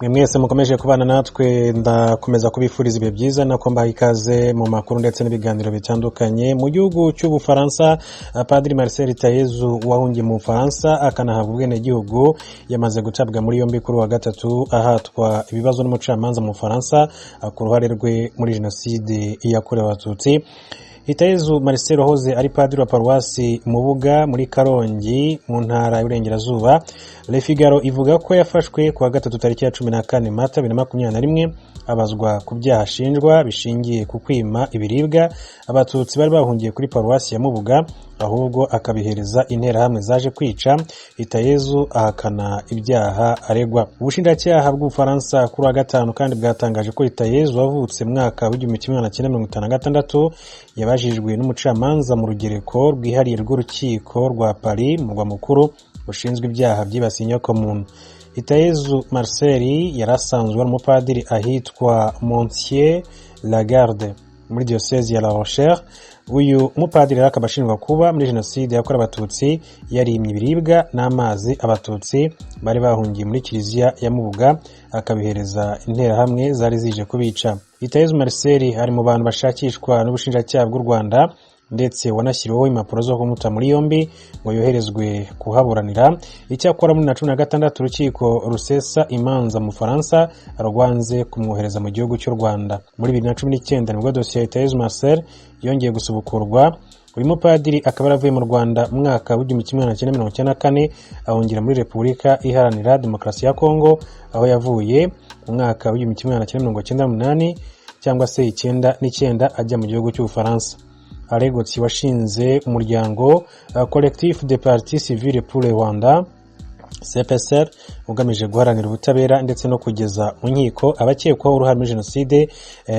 mwese mukomeje kubana natwe ndakomeza kubifuriza ibihe byiza nako mbaha ikaze mu makuru ndetse n'ibiganiro bitandukanye. Mu gihugu cy'Ubufaransa, Padiri Marcel Tayezu wahungiye mu Bufaransa akanahabwa ubwenegihugu yamaze gucabwa muri yombi kuri wa gatatu ahatwa ibibazo n'umucamanza mu Bufaransa ku ruhare rwe muri jenoside yakorewe Abatutsi. Tayezu Marcel hoze ari padiri wa paruwasi Mubuga muri Karongi mu ntara y'Uburengerazuba. Le Figaro ivuga ko yafashwe ku wa gatatu tariki ya 14 Mata 2021 abazwa ku byaha ashinjwa bishingiye ku kwima ibiribwa Abatutsi bari bahungiye kuri paruwasi ya Mubuga, ahubwo akabihereza interahamwe zaje kwica. Tayezu ahakana ibyaha aregwa. Ubushinjacyaha bw'Ubufaransa kuri wa gatanu kandi bwatangaje ko Tayezu wavutse mwaka wa 1956 yabajijwe n'umucamanza mu rugereko rwihariye rw'urukiko rwa Paris mu murwa mukuru ushinzwe ibyaha byibasiye inyokomuntu. Tayezu Marcel yarasanzwe ari umupadiri ahitwa Montier la Garde muri diocese ya La Rochelle. Uyu mupadiri akaba ashinjwa kuba muri jenoside yakorewe Abatutsi yarimye ibiribwa n'amazi Abatutsi bari bahungiye muri kiliziya ya Mubuga akabihereza interahamwe zari zije kubica. Tayezu Marcel ari mu bantu bashakishwa n'ubushinjacyaha bw'u Rwanda ndetse wanashyiriweho impapuro zo kumuta muri yombi ngo yoherezwe kuhaburanira. Icyakora muri 2016 urukiko rusesa imanza mu Faransa rwanze kumwohereza mu gihugu cy'u Rwanda. Muri 2019 nibwo dosiye ya Tayezu Marcel yongeye gusubukurwa. Uyu mupadiri akaba yaravuye mu Rwanda mu mwaka wa 1994 ahungira muri Repubulika Iharanira Demokarasi ya Kongo, aho yavuye mu mwaka wa 1998 cyangwa se 19 ajya mu gihugu cy'Ubufaransa. Aregotsi washinze umuryango Collectif des Partis Civils pour le Rwanda CPSR ugamije guharanira ubutabera ndetse no kugeza mu nkiko abakekwaho uruhare muri jenoside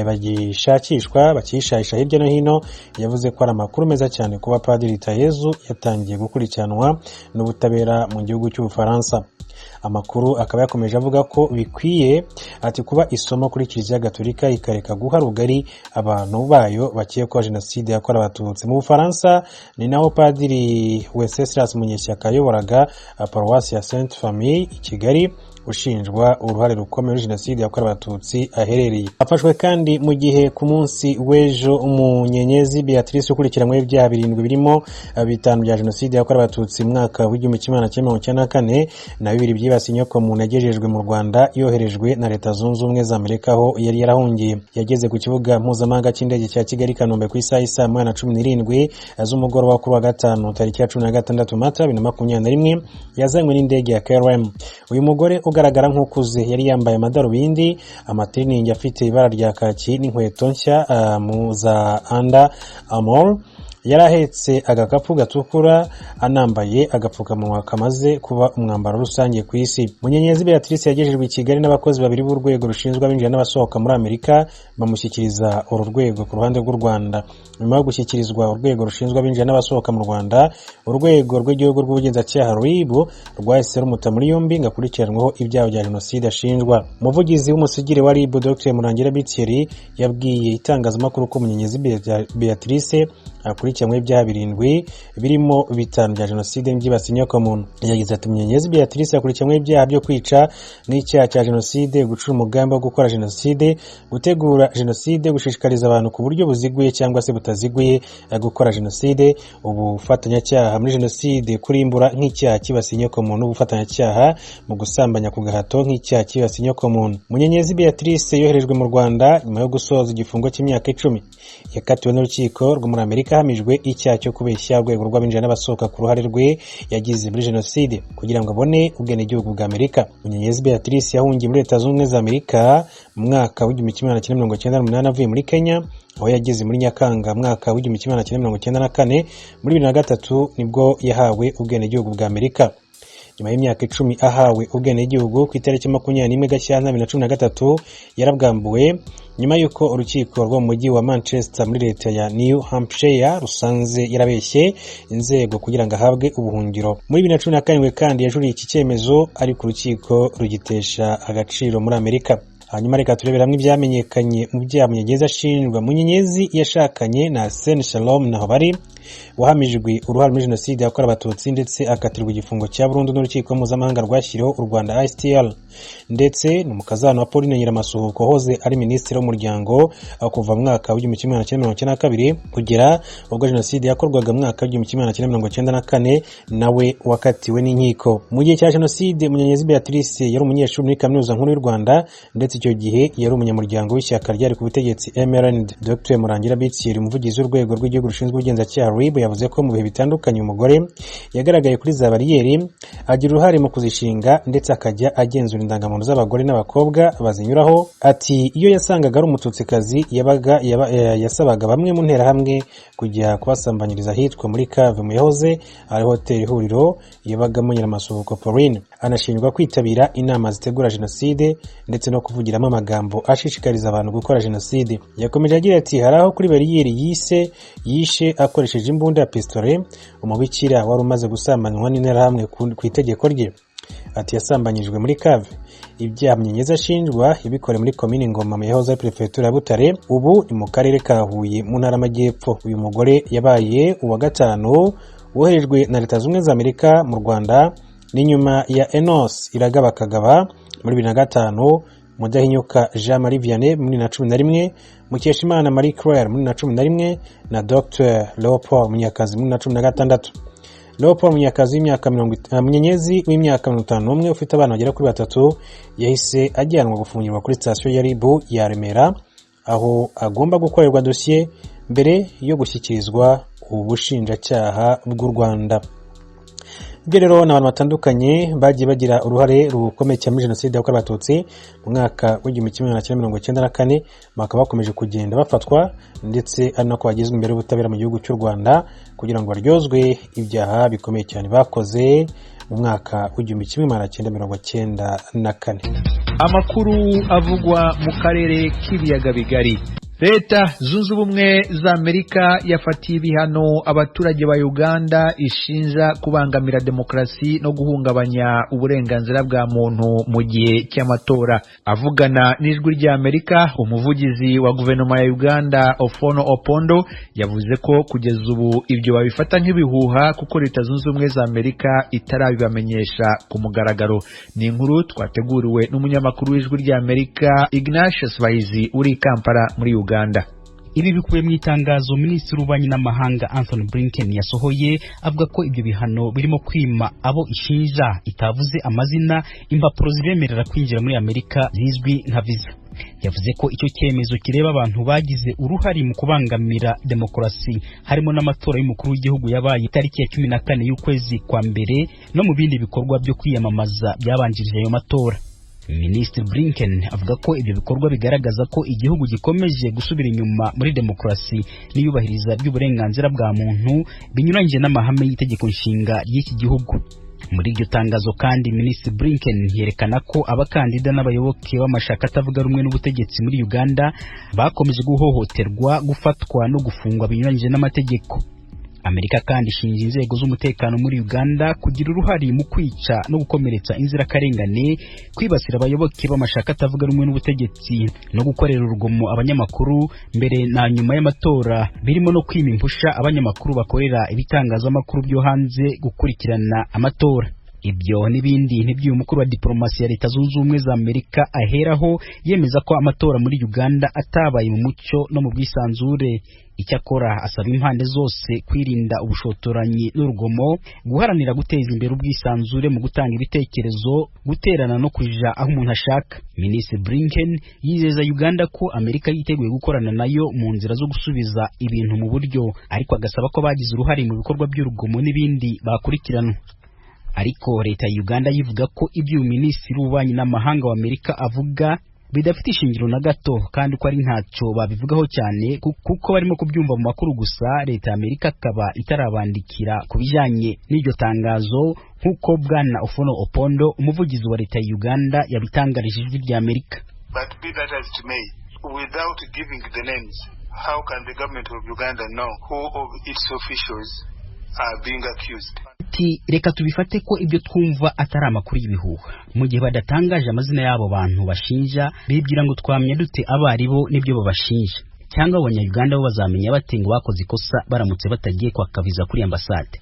bagishakishwa bakishahisha hirya no hino. Yavuze ko ari amakuru meza cyane kuba Padiri Tayezu yatangiye gukurikiranwa n'ubutabera mu gihugu cy'Ubufaransa. Amakuru akaba yakomeje avuga ko bikwiye ati kuba isomo kuri Kiliziya Gatolika ikareka guha rugari abantu bayo bakekwaho jenoside yakorewe Abatutsi. Mu Bufaransa ni naho Padiri Wenceslas Munyeshyaka ayoboraga paruwasi ya Sainte Famille i Kigali ushinjwa uruhare rukomeye muri jenoside yakorewe Abatutsi aherereye. Afashwe kandi mu gihe ku munsi w'ejo umunyenyezi Beatrice ukurikiranyweho ibyaha 7 birimo 5 bya jenoside yakorewe Abatutsi mwaka wa 1994 na 2 byibasiye inyokomuntu yagejejwe mu Rwanda yoherejwe na Leta Zunze Ubumwe za Amerika aho yari yarahungiye. Yageze ku kibuga mpuzamahanga cy'indege cya Kigali Kanombe ku isaha 17 z'umugoroba kuri wa gatanu tariki ya 16 Mata 2021 yazanywe n'indege ya KLM. Uyu mugore ugaragara nk'ukuze yari yambaye amadarubindi, amatiriningi afite ibara rya kaki n'inkweto nshya mu za Under Armour. Yarahetse agakapu gatukura anambaye agapfukamunwa kamaze kuba umwambaro rusange ku isi. Munyenyezi Beatrice yagejejwe i Kigali n'abakozi babiri b'urwego rushinzwe abinjira n'abasohoka muri Amerika bamushyikiriza uru rwego ku ruhande rw'u Rwanda. Nyuma yo gushyikirizwa urwego rushinzwe abinjira n'abasohoka mu Rwanda, urwego rw'igihugu rw'ubugenzacyaha RIB rwahise rumuta muri yombi ngakurikiranweho ibyaha bya jenoside ashinjwa. Umuvugizi w'umusigire wa RIB Dr Murangira Bitieri yabwiye itangazamakuru ko Munyenyezi Beatrice akurikiranyweho ibyaha 7 birimo 5 bya jenoside byibasiye inyokomuntu. Yagize ati Munyenyezi Beatrice akurikiranyweho ibyaha byo kwica n'icyaha cya jenoside, gucura umugambi wo gukora jenoside, gutegura jenoside, gushishikariza abantu ku buryo buziguye cyangwa se butaziguye gukora jenoside, ubufatanyacyaha muri jenoside, kurimbura nk'icyaha kibasiye inyokomuntu, ubufatanyacyaha mu gusambanya ku gahato nk'icyaha kibasiye inyokomuntu. Munyenyezi Beatrice yoherejwe mu Rwanda nyuma yo gusoza igifungo cy'imyaka 10. Yakatiwe n'urukiko rwo muri Amerika hamijwe icyaha cyo kubeshya urwego rw'abinjira n'abasohoka ku ruhare rwe yagize muri jenoside kugira ngo abone ubwenegihugu bwa Amerika. Munyenyezi Beatrice yahungiye muri Leta Zunze Ubumwe za Amerika mu mwaka wa 1998 avuye muri Kenya, aho yageze muri Nyakanga mwaka wa 1994. Muri 2003 nibwo yahawe ubwenegihugu bwa Amerika. Nyuma y'imyaka 10 ahawe ubwenegihugu ku itariki 21 Gashyantare 2013 yarabwambuwe nyuma yuko urukiko rwo mu mujyi wa Manchester muri leta ya New Hampshire rusanze yarabeshye inzego kugira ngo ahabwe ubuhungiro. Muri 2017 kandi yajuriye iki cyemezo ariko urukiko rugitesha agaciro muri Amerika. hanyuma reka tureberamwe ibyamenyekanye mu byaha Munyenyezi ashinjwa. Munyenyezi yashakanye na Sen Shalom naho bari wahamijwe uruhare muri jenoside yakorewe abatutsi ndetse akatirwa igifungo cya burundu n'urukiko mpuzamahanga rwashyiriweho u Rwanda ICTR, ndetse n'umukazana wa Pauline Nyiramasuhuko hoze ari minisitiri w'umuryango kuva mu mwaka w'1992 kugera ubwo jenoside yakorwaga mu mwaka w'1994 nawe wakatiwe n'inkiko. Mu gihe cya jenoside Munyenyezi Beatrice yari umunyeshuri muri kaminuza nkuru y'u Rwanda, ndetse icyo gihe yari umunyamuryango w'ishyaka ryari ku butegetsi MRND. Dr Murangira Bitsiri, umuvugizi w'urwego rw'igihugu rushinzwe ubugenzacyaha RIB, yavuze ko mu bihe bitandukanye umugore yagaragaye kuri za bariyeri agira uruhare mu kuzishinga ndetse akajya agenzura indangamuntu z'abagore n'abakobwa bazinyuraho. Ati iyo yasangaga ari umututsikazi yasabaga bamwe mu nterahamwe kujya kubasambanyiriza ahitwa muri Cave mu yahoze ari hoteli Ihuriro yabagamo Nyiramasuhuko Pauline. Anashinjwa kwitabira inama zitegura jenoside ndetse no kuvugiramo amagambo ashishikariza abantu gukora jenoside. Yakomeje agira ati hari aho kuri bariyeri yishe akoresheje imbunda ya pistolet umubikira wari umaze gusambanywa n'interahamwe ku itegeko rye. Ati yasambanyijwe muri Cave. Ibyaha Munyenyezi ashinjwa yabikore muri komini Ngoma mu yahoze prefecture ya Butare, ubu ni mu karere ka Huye mu ntara y'Amajyepfo. Uyu mugore yabaye uwa gatanu woherejwe na Leta Zunze Amerika mu Rwanda n'inyuma ya Enos Iragaba Kagaba muri 2005, Mudahinyuka Jean Marie Vianney muri 2011, Mukeshimana Marie Claire muri 2011 na Dr Leopold Munyakazi muri 2016. Leopold Munyakazi Munyenyezi w'imyaka 51 ufite abana bagera kuri 3 yahise ajyanwa gufungirwa kuri station ya RIB ya Remera, aho agomba gukorerwa dosiye mbere yo gushyikirizwa ubushinjacyaha bw'u Rwanda. Ibyo rero n'abantu batandukanye bagiye bagira uruhare rukomeye cyane muri jenoside yakorewe abatutsi mu mwaka w'1994 bakaba bakomeje kugenda bafatwa, ndetse ari nako bagizwe imbere y'ubutabera mu gihugu cy'u Rwanda kugira ngo baryozwe ibyaha bikomeye cyane bakoze mu mwaka w'1994. Amakuru avugwa mu karere k'ibiyaga bigari. Leta Zunze Ubumwe za Amerika yafatiye ibihano abaturage ba Uganda ishinja kubangamira demokrasi no guhungabanya uburenganzira bwa muntu mu gihe cy'amatora. Avugana n'ijwi ry'Amerika, umuvugizi wa guverinoma ya Uganda Ofono Opondo yavuze ko kugeza ubu ibyo babifata nk'ibihuha kuko Leta Zunze Ubumwe za Amerika itarabibamenyesha ku mugaragaro. Ni inkuru twateguriwe n'umunyamakuru w'ijwi ry'Amerika Ignatius Bahizi uri Kampala muri Uganda. Ibi bikubiye mu itangazo Minisitiri w'Ububanyi n'Amahanga Anthony Blinken yasohoye avuga ko ibyo bihano birimo kwima abo ishinja itavuze amazina impapuro zibemerera kwinjira muri Amerika zizwi nka visa. Yavuze ko icyo cyemezo kireba abantu bagize uruhare mu kubangamira demokrasi harimo n'amatora y'umukuru w'igihugu yabaye tariki ya 14 y'ukwezi kwa mbere no mu bindi bikorwa byo kwiyamamaza byabanjirije ayo matora. Minisitiri Blinken avuga ko ibyo bikorwa bigaragaza ko igihugu gikomeje gusubira inyuma muri demokrasi n'iyubahiriza ry'uburenganzira bwa muntu binyuranyije n'amahame y'itegeko nshinga ry'iki gihugu. Muri iryo tangazo kandi Minisitiri Blinken yerekana ko abakandida n'abayoboke b'amashaka atavuga rumwe n'ubutegetsi muri Uganda bakomeje guhohoterwa, gufatwa no gufungwa binyuranyije n'amategeko. Amerika kandi ishinja inzego z'umutekano muri Uganda kugira uruhare mu kwica no gukomeretsa inzirakarengane, kwibasira abayoboke b'amashaka atavuga rumwe n'ubutegetsi no gukorera urugomo abanyamakuru mbere na nyuma y'amatora, birimo no kwima impusha abanyamakuru bakorera ibitangazamakuru byo hanze gukurikirana amatora. Ibyo n'ibindi n'iby'uyu mukuru wa diplomasi ya Leta Zunze Ubumwe za Amerika aheraho yemeza ko amatora muri Uganda atabaye mu mucyo no mu bwisanzure. Icyakora asaba impande zose kwirinda ubushotoranyi n'urugomo, guharanira guteza imbere ubwisanzure mu gutanga ibitekerezo, guterana no kuja aho umuntu ashaka. Minisitiri Blinken yizeza Uganda ko Amerika yiteguye gukorana nayo mu nzira zo gusubiza ibintu mu buryo, ariko agasaba ko bagize uruhare mu bikorwa by'urugomo n'ibindi bakurikiranwa. Ariko leta ya Uganda yivuga ko ibyo Minisitiri w'Ububanyi n'Amahanga wa Amerika avuga bidafite ishingiro na gato, kandi ko ari ntacyo babivugaho cyane kuko barimo kubyumva mu makuru gusa. Leta ya Amerika akaba itarabandikira kubijanye n'iryo tangazo nk'uko Bwana Ofono Opondo, umuvugizi wa leta ya Uganda, yabitangarije ijwi rya Amerika. But be that as it may, without giving the names, how can the government of Uganda know who of its officials are being accused? ati reka tubifate ko ibyo twumva atari amakuru y'ibihuha. Mu gihe badatangaje amazina y'abo bantu bashinja, bibwira ngo twamenya dute abaribo n'ibyo babashinja, cyangwa abanyayuganda bo bazamenya bate ngo bakoze ikosa baramutse batagiye kwaka viza kuri ambasade.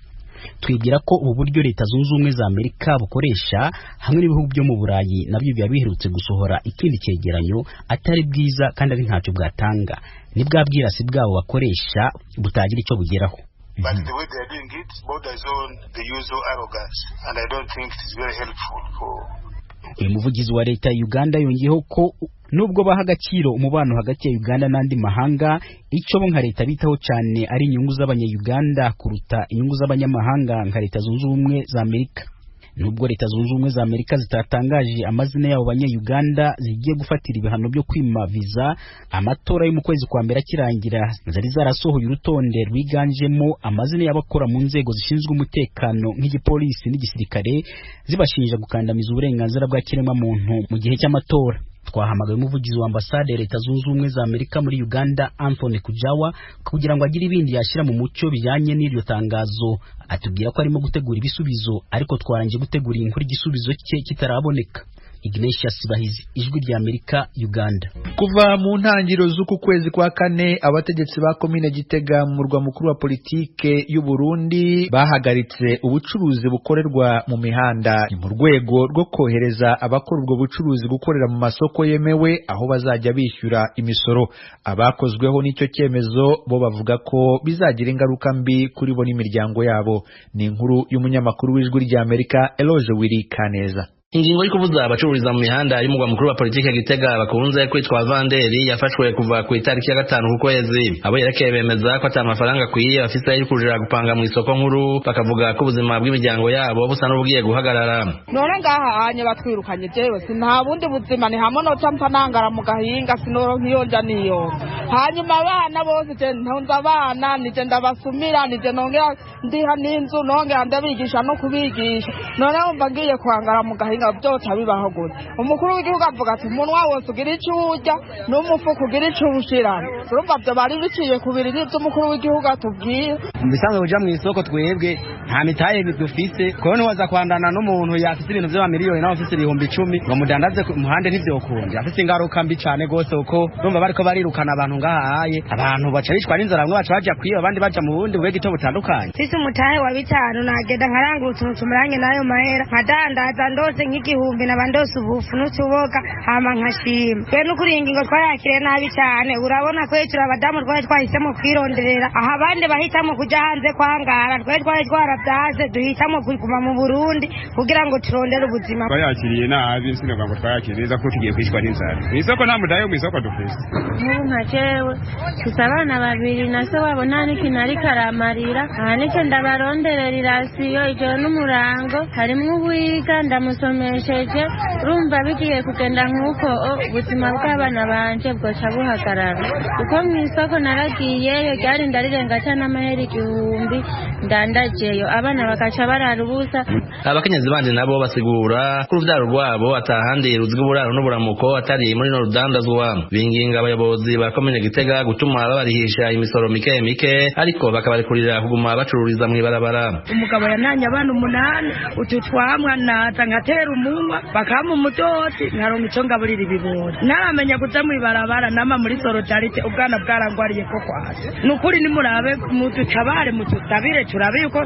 Twibwira ko ubu buryo Leta Zunze Ubumwe za Amerika bukoresha hamwe n'ibihugu byo mu Burayi nabyo biba biherutse gusohora ikindi cyegeranyo atari bwiza kandi ari ntacyo bwatanga. Ni bwa bwirasi bwabo bakoresha butagira icyo bugeraho. But the way they are doing it borders on the usual arrogance, and I don't think it is very helpful for. Uyu muvugizi wa Leta ya Uganda yongeyeho ko nubwo baha agaciro umubano hagati ya Uganda n'andi mahanga, icyo bo nka leta bitaho cyane ari inyungu z'abanya-Uganda kuruta inyungu z'abanyamahanga nka Leta Zunze Ubumwe za Amerika. Nubwo Leta Zunze Ubumwe za Amerika zitatangaje amazina y'abo banya-Uganda zigiye gufatira ibihano byo kwima viza, amatora yo mu kwezi kwa mbere akirangira zari zarasohoye urutonde rwiganjemo amazina y'abakora mu nzego zishinzwe umutekano nk'igipolisi n'igisirikare, zibashinja gukandamiza uburenganzira bwa kiremwamuntu mu gihe cy'amatora. Twahamagaye umuvugizi wa ambasade Leta Zunze Ubumwe za Amerika muri Uganda Anthony Kujawa kugira ngo agire ibindi yashira mu mucyo bijyanye n'iryo tangazo. Atubwira ko arimo gutegura ibisubizo, ariko twarangije gutegura inkuru igisubizo cye kitaraboneka. Ignatius Bahizi, Ijwi ry'Amerika, Uganda. Kuva mu ntangiriro z'uku kwezi kwa kane, abategetsi ba komine Gitega mu murwa mukuru wa politike y'u Burundi bahagaritse ubucuruzi bukorerwa mu mihanda mu rwego rwo kohereza abakora ubwo bucuruzi gukorera mu masoko yemewe aho bazajya bishyura imisoro. Abakozweho n'icyo cyemezo bo bavuga ko bizagira ingaruka mbi kuri bo n'imiryango yabo. Ni inkuru y'umunyamakuru w'Ijwi ry'Amerika Eloge Wiri Kaneza. Ingingo y'ikubuza abacururiza mu mihanda y'umugwa mukuru wa politike Gitega bakunze kwitwa Vanderi yafashwe kuva ku itariki ya 5 kwezi. Abo yerekeye bemeza ko ata mafaranga kwiye bafite yo kujira gupanga mu isoko nkuru, bakavuga ko ubuzima bw'imiryango yabo busa n'ubugiye guhagarara. None ngaha hanye batwirukanye jewe nta bundi buzima ni hamwe no campa nangara mu gahinga sinoro nkiyonja niyo. Hanyuma abana bose je ntonza abana nije ndabasumira nije nongera ndiha n'inzu nongera ndabigisha no kubigisha. None umva ngiye kwangara mu gahinga byota bibaho gute. Umukuru w'igihugu avuga ati umunwa wose ugira icyo urya n'umufuko ugira icyo ushirana. Urumva byo bari biciye kubiri n'ibyo umukuru w'igihugu atubwiye. Bisanzwe uja mu isoko twebwe nta mitaye dufise, ko ntiwaza kwandana n'umuntu yafise ibintu by'amamiliyoni naho afise 10,000 ngo mudandaze ku muhande ntivyokunje. Afise ingaruka mbi cyane gose uko urumva bariko barirukana abantu ngahaye, abantu baca bishwa n'inzara, bamwe baca baja kwiba abandi baja mu bundi bwege to butandukanye. Sisi umutahe wa 5 nagenda nkarangura utuntu tumuranye nayo mahera nkadandaza ndose nk'igihumbi n'abandose ubufu n'utuboga hama nkashima. Twe n'ukuri ingingo twayakire nabi cyane, urabona ko ejo abadamu twari twahisemo kwironderera aha abandi bahitamo kuja hanze kwangara, twari twarabyaze duhitamo kuguma mu Burundi kugira ngo turondere ubuzima. Twayakiriye nabi sinavuga ngo twayakiriza ko tugiye kwishwa n'inzara. Isoko nta mudayo mu isoko dufise. N'ubu nkajewe tusabana babiri na se wabo nta n'ikinari karamarira, aha nicyo ndabaronderera irasiyo ijoro n'umurango, harimwo ubuyiga ndamusomesheje, urumva bigiye kugenda nk'uko ubuzima bw'abana banje bwoca buhagarara. Kuko mu isoko naragiyeyo ryari ndarirenga cyane amahera 1,000 ndandajeyo abana bakaca barara ubusa. Abakenyezi bandi nabo basigura ko urubyaro rwabo atahandi ruzwi uburaro n'uburamuko atari muri no rudandazwa. Binginga abayobozi ba komine Gitega gutuma babarihisha imisoro mike mike, ariko bakabarekurira kuguma bacururiza mu ibarabara. Umugabo yananye abana 8 ututwamwa naza ngatera umunwa bakama umutoti nkaronka ico ngaburira ibibora. Naramenya kuja mu ibarabara nama muri sorotarite ubwana bwarangwariye ko kwasa. Nukuri nimurabe mututabare mututabire turabe yuko